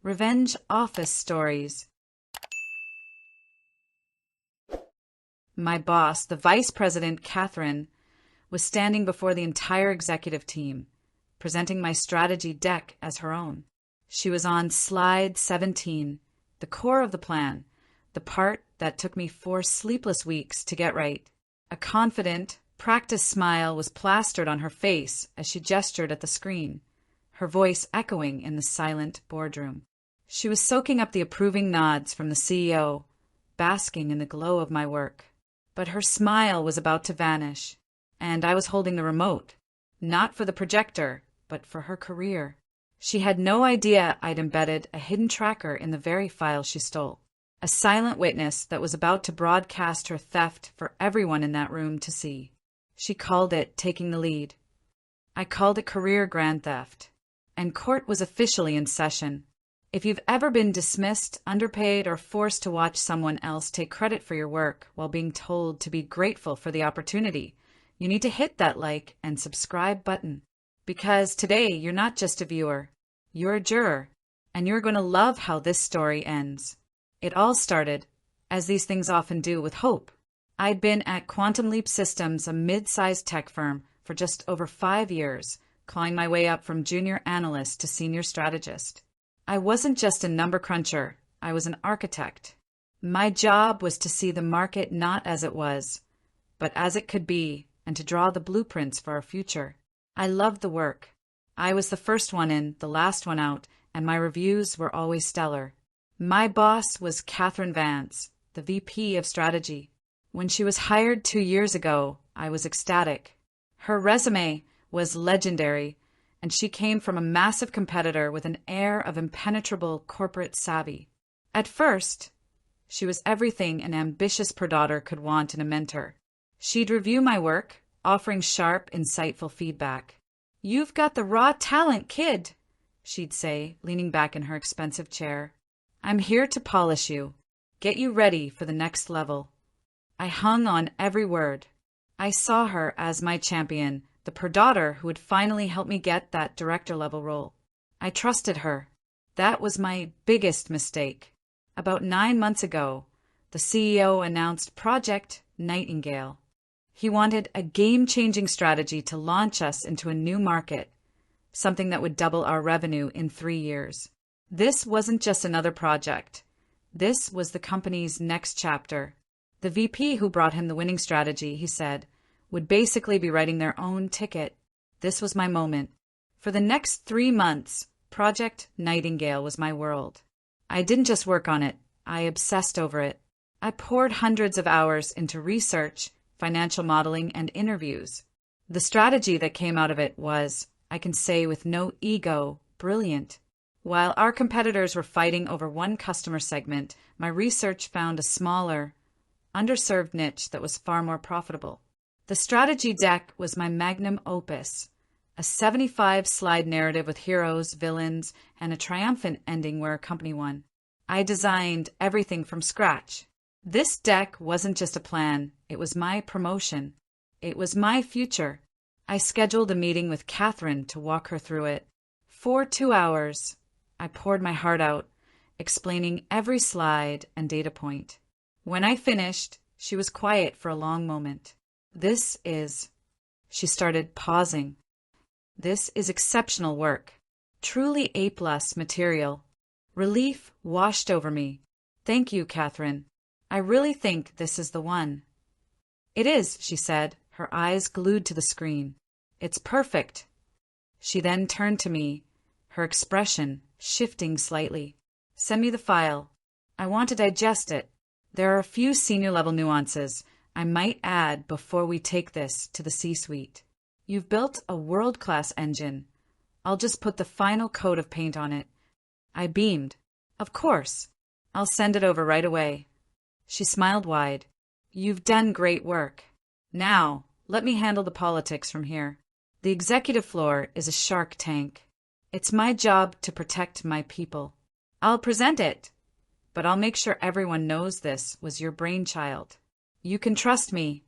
Revenge office stories. My boss, the vice president, Katherine, was standing before the entire executive team, presenting my strategy deck as her own. She was on slide 17, the core of the plan, the part that took me 4 sleepless weeks to get right. A confident, practiced smile was plastered on her face as she gestured at the screen, her voice echoing in the silent boardroom. She was soaking up the approving nods from the CEO, basking in the glow of my work. But her smile was about to vanish, and I was holding the remote, not for the projector, but for her career. She had no idea I'd embedded a hidden tracker in the very file she stole, a silent witness that was about to broadcast her theft for everyone in that room to see. She called it taking the lead. I called it career grand theft, and court was officially in session. If you've ever been dismissed, underpaid, or forced to watch someone else take credit for your work while being told to be grateful for the opportunity, you need to hit that like and subscribe button. Because today you're not just a viewer, you're a juror, and you're going to love how this story ends. It all started, as these things often do, with hope. I'd been at Quantum Leap Systems, a mid-sized tech firm, for just over 5 years, clawing my way up from junior analyst to senior strategist. I wasn't just a number cruncher, I was an architect. My job was to see the market not as it was, but as it could be, and to draw the blueprints for our future. I loved the work. I was the first one in, the last one out, and my reviews were always stellar. My boss was Katherine Vance, the VP of Strategy. When she was hired 2 years ago, I was ecstatic. Her resume was legendary, and she came from a massive competitor with an air of impenetrable corporate savvy. At first, she was everything an ambitious prodaughter could want in a mentor. She'd review my work, offering sharp, insightful feedback. "You've got the raw talent, kid," she'd say, leaning back in her expensive chair. "I'm here to polish you, get you ready for the next level." I hung on every word. I saw her as my champion, the prodaughter who would finally help me get that director-level role. I trusted her. That was my biggest mistake. About 9 months ago, the CEO announced Project Nightingale. He wanted a game-changing strategy to launch us into a new market, something that would double our revenue in 3 years. This wasn't just another project. This was the company's next chapter. The VP who brought him the winning strategy, he said, would basically be writing their own ticket. This was my moment. For the next 3 months, Project Nightingale was my world. I didn't just work on it, I obsessed over it. I poured hundreds of hours into research, financial modeling, and interviews. The strategy that came out of it was, I can say with no ego, brilliant. While our competitors were fighting over one customer segment, my research found a smaller, underserved niche that was far more profitable. The strategy deck was my magnum opus, a 75-slide narrative with heroes, villains, and a triumphant ending where a company won. I designed everything from scratch. This deck wasn't just a plan, it was my promotion. It was my future. I scheduled a meeting with Katherine to walk her through it. For 2 hours, I poured my heart out, explaining every slide and data point. When I finished, she was quiet for a long moment. She started pausing. "This is exceptional work. Truly A+ material." Relief washed over me. "Thank you, Katherine. I really think this is the one." "It is," she said, her eyes glued to the screen. "It's perfect." She then turned to me, her expression shifting slightly. "Send me the file. I want to digest it. There are a few senior-level nuances I might add before we take this to the C-suite. You've built a world-class engine. I'll just put the final coat of paint on it." I beamed. "Of course. I'll send it over right away." She smiled wide. "You've done great work. Now, let me handle the politics from here. The executive floor is a shark tank. It's my job to protect my people. I'll present it, but I'll make sure everyone knows this was your brainchild. You can trust me."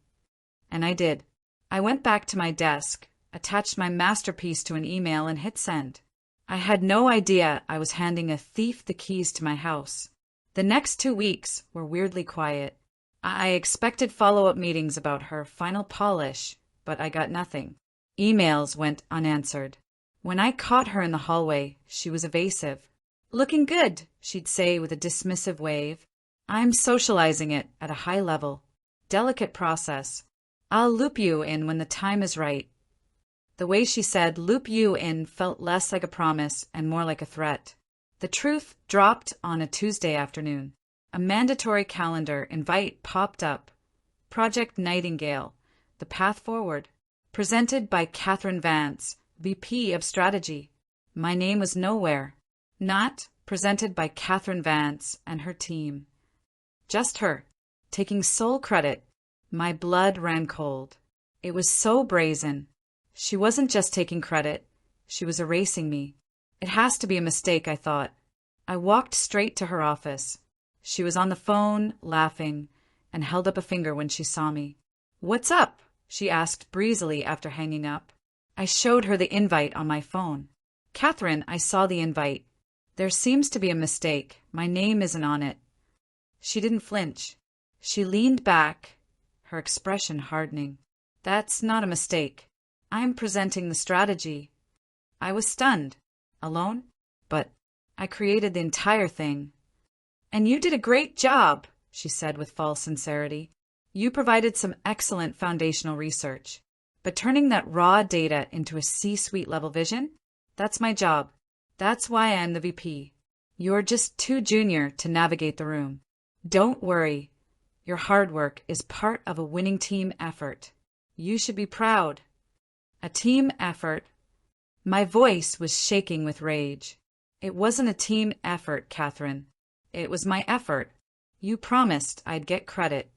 And I did. I went back to my desk, attached my masterpiece to an email, and hit send. I had no idea I was handing a thief the keys to my house. The next 2 weeks were weirdly quiet. I expected follow-up meetings about her final polish, but I got nothing. Emails went unanswered. When I caught her in the hallway, she was evasive. "Looking good," she'd say with a dismissive wave. "I'm socializing it at a high level. Delicate process. I'll loop you in when the time is right." The way she said "loop you in" felt less like a promise and more like a threat. The truth dropped on a Tuesday afternoon. A mandatory calendar invite popped up. Project Nightingale, The Path Forward. Presented by Katherine Vance, VP of Strategy. My name was nowhere. Not presented by Katherine Vance and her team. Just her, taking sole credit. My blood ran cold. It was so brazen. She wasn't just taking credit, she was erasing me. It has to be a mistake, I thought. I walked straight to her office. She was on the phone, laughing, and held up a finger when she saw me. "What's up?" she asked breezily after hanging up. I showed her the invite on my phone. "Katherine, I saw the invite. There seems to be a mistake. My name isn't on it." She didn't flinch. She leaned back, her expression hardening. "That's not a mistake. I'm presenting the strategy." I was stunned. Alone? But I created the entire thing. "And you did a great job," she said with false sincerity. "You provided some excellent foundational research. But turning that raw data into a C-suite level vision? That's my job. That's why I'm the VP. You're just too junior to navigate the room. Don't worry. Your hard work is part of a winning team effort. You should be proud." A team effort? My voice was shaking with rage. "It wasn't a team effort, Katherine. It was my effort. You promised I'd get credit."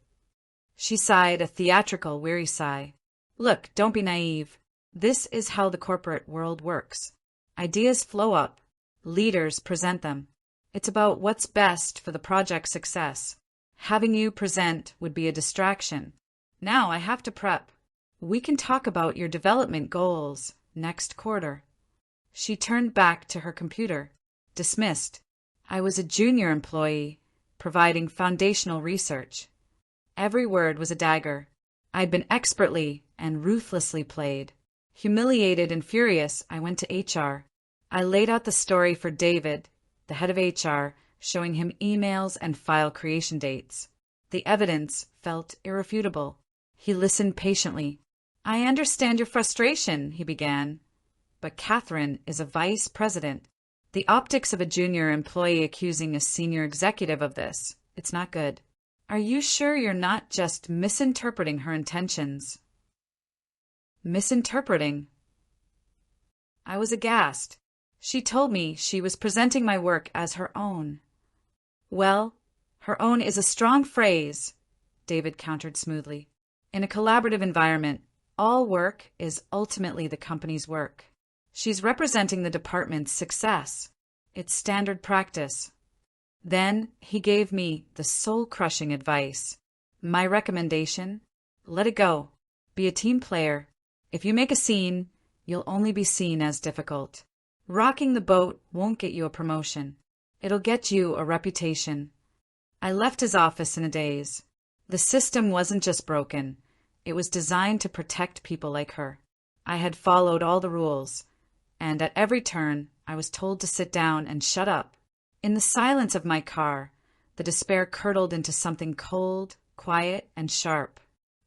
She sighed a theatrical, weary sigh. "Look, don't be naive. This is how the corporate world works. Ideas flow up. Leaders present them. It's about what's best for the project's success. Having you present would be a distraction. Now I have to prep. We can talk about your development goals next quarter." She turned back to her computer. Dismissed. I was a junior employee, providing foundational research. Every word was a dagger. I'd been expertly and ruthlessly played. Humiliated and furious, I went to HR. I laid out the story for David, the head of HR, showing him emails and file creation dates. The evidence felt irrefutable. He listened patiently. "I understand your frustration," he began. "But Katherine is a vice president. The optics of a junior employee accusing a senior executive of this, it's not good. Are you sure you're not just misinterpreting her intentions?" Misinterpreting? I was aghast. She told me she was presenting my work as her own. "Well, her own is a strong phrase," David countered smoothly. "In a collaborative environment, all work is ultimately the company's work. She's representing the department's success. It's standard practice." Then he gave me the soul-crushing advice. My recommendation? Let it go. Be a team player. If you make a scene, you'll only be seen as difficult. Rocking the boat won't get you a promotion. It'll get you a reputation. I left his office in a daze. The system wasn't just broken. It was designed to protect people like her. I had followed all the rules, and at every turn, I was told to sit down and shut up. In the silence of my car, the despair curdled into something cold, quiet, and sharp.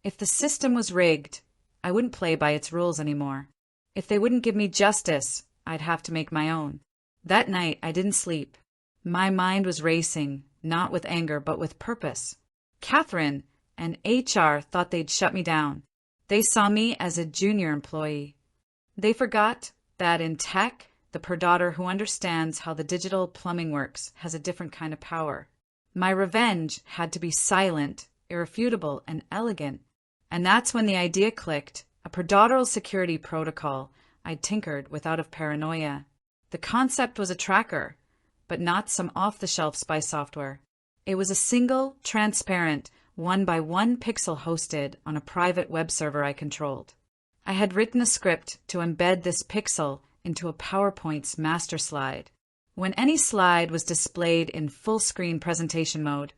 If the system was rigged, I wouldn't play by its rules anymore. If they wouldn't give me justice, I'd have to make my own. That night, I didn't sleep. My mind was racing, not with anger, but with purpose. Katherine and HR thought they'd shut me down. They saw me as a junior employee. They forgot that in tech, the per-daughter who understands how the digital plumbing works has a different kind of power. My revenge had to be silent, irrefutable, and elegant. And that's when the idea clicked, a per-daughter security protocol I'd tinkered with out of paranoia. The concept was a tracker, but not some off-the-shelf spy software. It was a single, transparent, 1-by-1 pixel hosted on a private web server I controlled. I had written a script to embed this pixel into a PowerPoint's master slide. When any slide was displayed in full-screen presentation mode,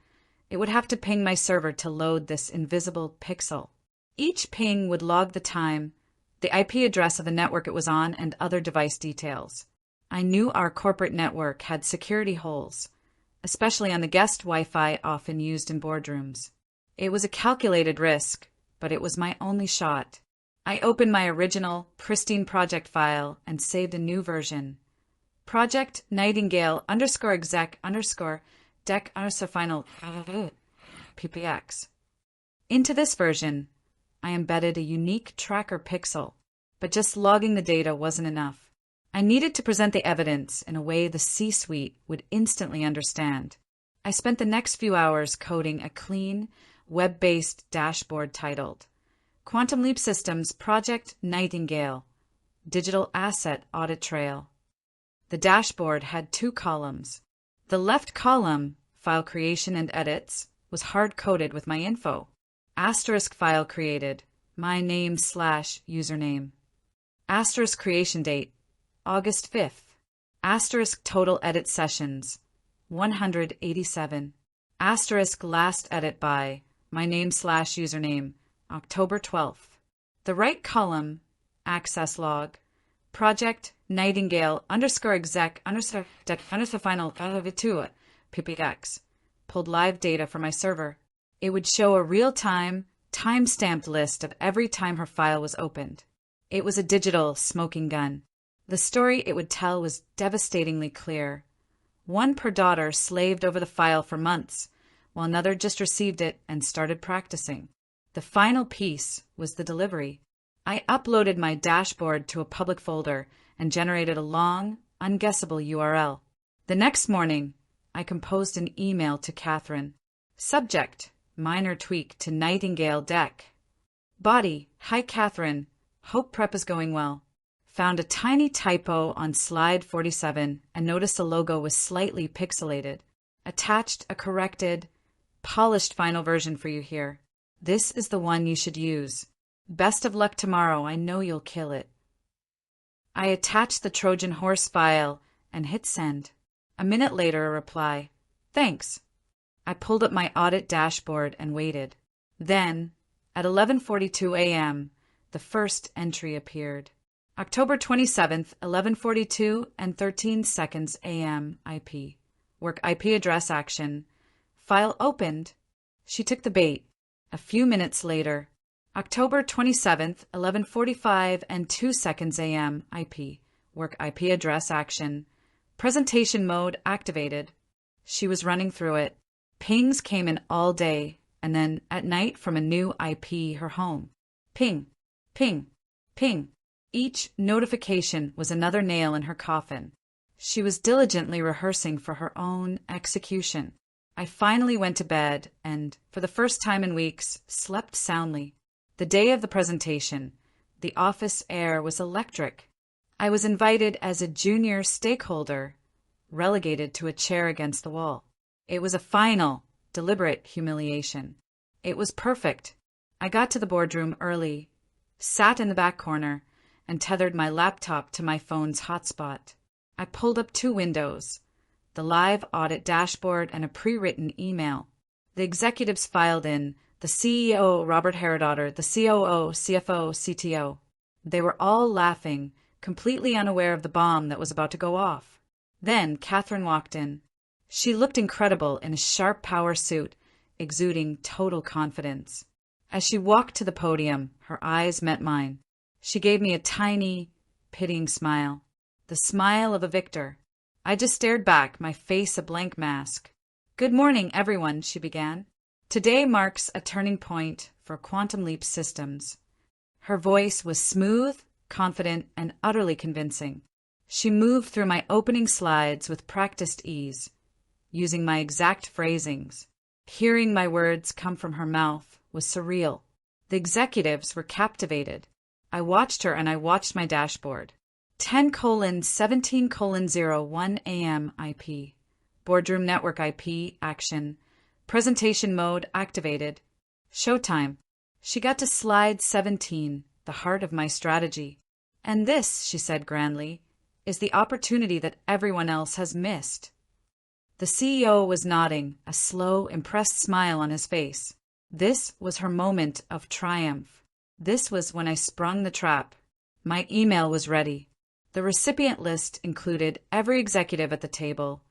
it would have to ping my server to load this invisible pixel. Each ping would log the time, the IP address of the network it was on, and other device details. I knew our corporate network had security holes, especially on the guest Wi-Fi often used in boardrooms. It was a calculated risk, but it was my only shot. I opened my original, pristine project file and saved a new version. Project Nightingale _exec deck final ppx. Into this version, I embedded a unique tracker pixel, but just logging the data wasn't enough. I needed to present the evidence in a way the C-suite would instantly understand. I spent the next few hours coding a clean, web-based dashboard titled Quantum Leap Systems Project Nightingale Digital Asset Audit Trail. The dashboard had 2 columns. The left column, file creation and edits, was hard-coded with my info. Asterisk file created, my name/username. Asterisk creation date, August 5th. Asterisk total edit sessions, 187. Asterisk last edit by, my name/username, October 12th. The right column, access log, Project Nightingale _exec final ppx, pulled live data from my server. It would show a real-time, time-stamped list of every time her file was opened. It was a digital smoking gun. The story it would tell was devastatingly clear. One per daughter slaved over the file for months, while another just received it and started practicing. The final piece was the delivery. I uploaded my dashboard to a public folder and generated a long, unguessable URL. The next morning, I composed an email to Katherine. Subject, minor tweak to Nightingale deck. Body, hi Katherine, hope prep is going well. Found a tiny typo on slide 47 and noticed the logo was slightly pixelated. Attached a corrected, polished final version for you here. This is the one you should use. Best of luck tomorrow, I know you'll kill it. I attached the Trojan horse file and hit send. A minute later, a reply. Thanks. I pulled up my audit dashboard and waited. Then, at 11:42 a.m., the first entry appeared. October 27th, 11:42 and 13 seconds a.m. IP. Work IP address action. File opened. She took the bait. A few minutes later, October 27th, 11:45 and 2 seconds a.m. IP. Work IP address action. Presentation mode activated. She was running through it. Pings came in all day, and then at night from a new IP, her home. Ping, ping, ping. Each notification was another nail in her coffin. She was diligently rehearsing for her own execution. I finally went to bed and, for the first time in weeks, slept soundly. The day of the presentation, the office air was electric. I was invited as a junior stakeholder, relegated to a chair against the wall. It was a final, deliberate humiliation. It was perfect. I got to the boardroom early, sat in the back corner, and tethered my laptop to my phone's hotspot. I pulled up 2 windows, the live audit dashboard and a pre-written email. The executives filed in, the CEO, Robert Herodotter, the COO, CFO, CTO. They were all laughing, completely unaware of the bomb that was about to go off. Then Katherine walked in. She looked incredible in a sharp power suit, exuding total confidence. As she walked to the podium, her eyes met mine. She gave me a tiny, pitying smile, the smile of a victor. I just stared back, my face a blank mask. Good morning, everyone, she began. Today marks a turning point for Quantum Leap Systems. Her voice was smooth, confident, and utterly convincing. She moved through my opening slides with practiced ease, using my exact phrasings. Hearing my words come from her mouth was surreal. The executives were captivated. I watched her and I watched my dashboard. 10:17:01 a.m. IP. Boardroom network IP action. Presentation mode activated. Showtime. She got to slide 17, the heart of my strategy. And this, she said grandly, is the opportunity that everyone else has missed. The CEO was nodding, a slow, impressed smile on his face. This was her moment of triumph. This was when I sprung the trap. My email was ready. The recipient list included every executive at the table,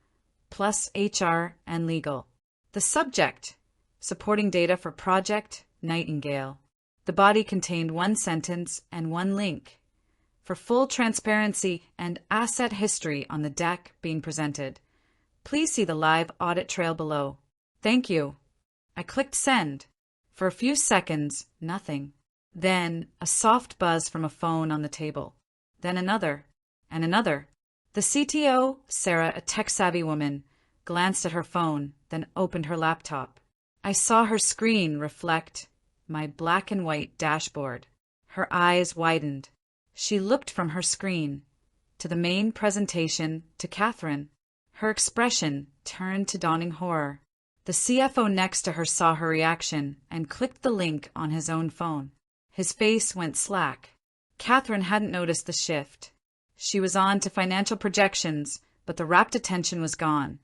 plus HR and legal. The subject: supporting data for Project Nightingale. The body contained one sentence and one link. For full transparency and asset history on the deck being presented, please see the live audit trail below. Thank you. I clicked send. For a few seconds, nothing. Then a soft buzz from a phone on the table. Then another, and another. The CTO, Sarah, a tech-savvy woman, glanced at her phone, then opened her laptop. I saw her screen reflect my black and white dashboard. Her eyes widened. She looked from her screen to the main presentation to Katherine. Her expression turned to dawning horror. The CFO next to her saw her reaction and clicked the link on his own phone. His face went slack. Katherine hadn't noticed the shift. She was on to financial projections, but the rapt attention was gone,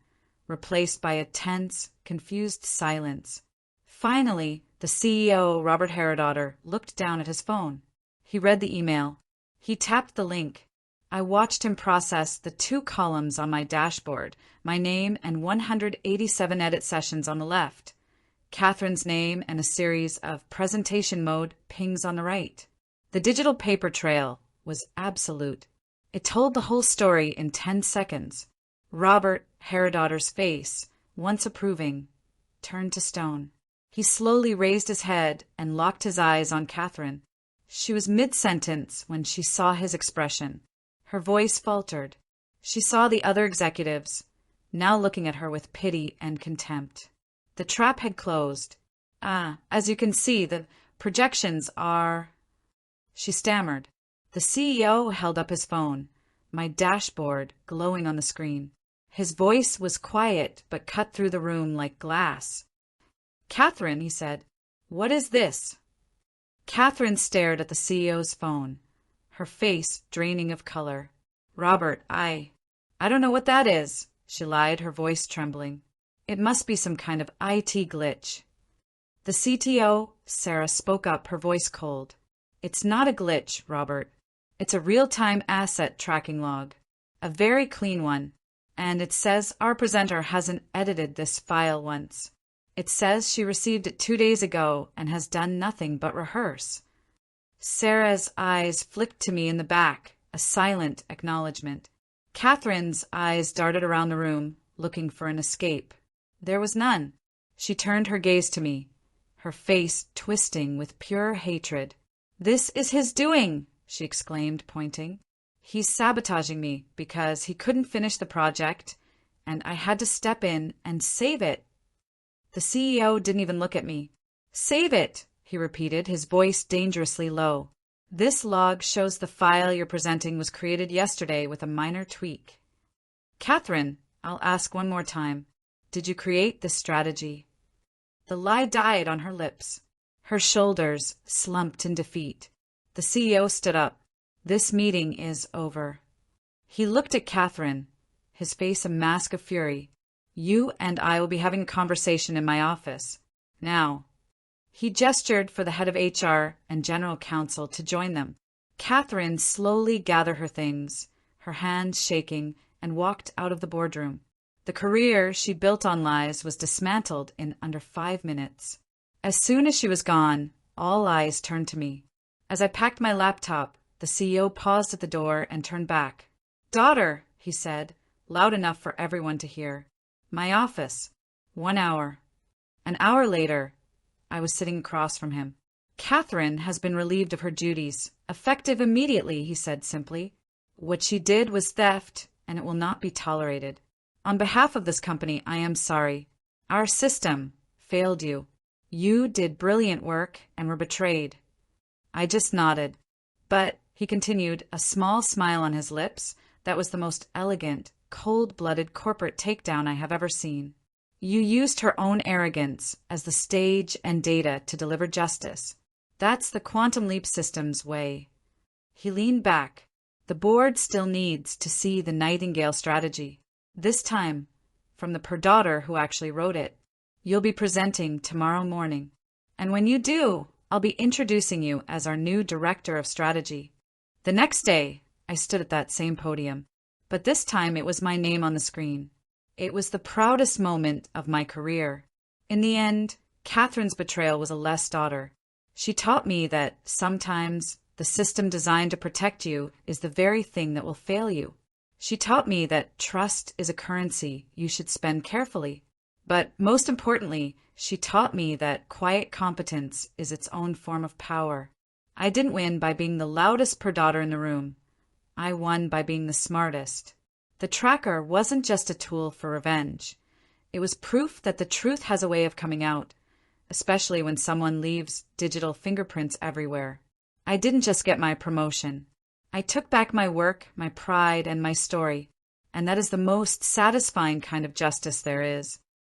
replaced by a tense, confused silence. Finally, the CEO, Robert Herodotter, looked down at his phone. He read the email. He tapped the link. I watched him process the 2 columns on my dashboard, my name and 187 edit sessions on the left, Katherine's name and a series of presentation mode pings on the right. The digital paper trail was absolute. It told the whole story in 10 seconds. Robert Herodotter's face, once approving, turned to stone. He slowly raised his head and locked his eyes on Katherine. She was mid-sentence when she saw his expression. Her voice faltered. She saw the other executives, now looking at her with pity and contempt. The trap had closed. As you can see, the projections are... She stammered. The CEO held up his phone, my dashboard glowing on the screen. His voice was quiet but cut through the room like glass. Katherine, he said, what is this? Katherine stared at the CEO's phone, her face draining of color. Robert, I don't know what that is, she lied, her voice trembling. It must be some kind of IT glitch. The CTO, Sarah, spoke up, her voice cold. It's not a glitch, Robert. It's a real-time asset tracking log. A very clean one. And it says our presenter hasn't edited this file once. It says she received it 2 days ago and has done nothing but rehearse. Sarah's eyes flicked to me in the back, a silent acknowledgement. Katherine's eyes darted around the room, looking for an escape. There was none. She turned her gaze to me, her face twisting with pure hatred. This is his doing, she exclaimed, pointing. He's sabotaging me because he couldn't finish the project, and I had to step in and save it. The CEO didn't even look at me. Save it, he repeated, his voice dangerously low. This log shows the file you're presenting was created yesterday with a minor tweak. Katherine, I'll ask one more time. Did you create this strategy? The lie died on her lips. Her shoulders slumped in defeat. The CEO stood up. This meeting is over. He looked at Katherine, his face a mask of fury. You and I will be having a conversation in my office. Now. He gestured for the head of HR and general counsel to join them. Katherine slowly gathered her things, her hands shaking, and walked out of the boardroom. The career she built on lies was dismantled in under 5 minutes. As soon as she was gone, all eyes turned to me. As I packed my laptop, the CEO paused at the door and turned back. Daughter, he said, loud enough for everyone to hear. My office. 1 hour. An hour later, I was sitting across from him. Katherine has been relieved of her duties. Effective immediately, he said simply. What she did was theft, and it will not be tolerated. On behalf of this company, I am sorry. Our system failed you. You did brilliant work and were betrayed. I just nodded. But, he continued, a small smile on his lips, that was the most elegant, cold-blooded corporate takedown I have ever seen. You used her own arrogance as the stage and data to deliver justice. That's the Quantum Leap System's way. He leaned back, The board still needs to see the Nightingale strategy. This time, from the per daughter who actually wrote it. You'll be presenting tomorrow morning. And when you do, I'll be introducing you as our new director of strategy. The next day, I stood at that same podium, but this time it was my name on the screen. It was the proudest moment of my career. In the end, Katherine's betrayal was a less daughter. She taught me that sometimes the system designed to protect you is the very thing that will fail you. She taught me that trust is a currency you should spend carefully. But most importantly, she taught me that quiet competence is its own form of power. I didn't win by being the loudest per daughter in the room. I won by being the smartest. The tracker wasn't just a tool for revenge. It was proof that the truth has a way of coming out, especially when someone leaves digital fingerprints everywhere. I didn't just get my promotion. I took back my work, my pride, and my story, and that is the most satisfying kind of justice there is.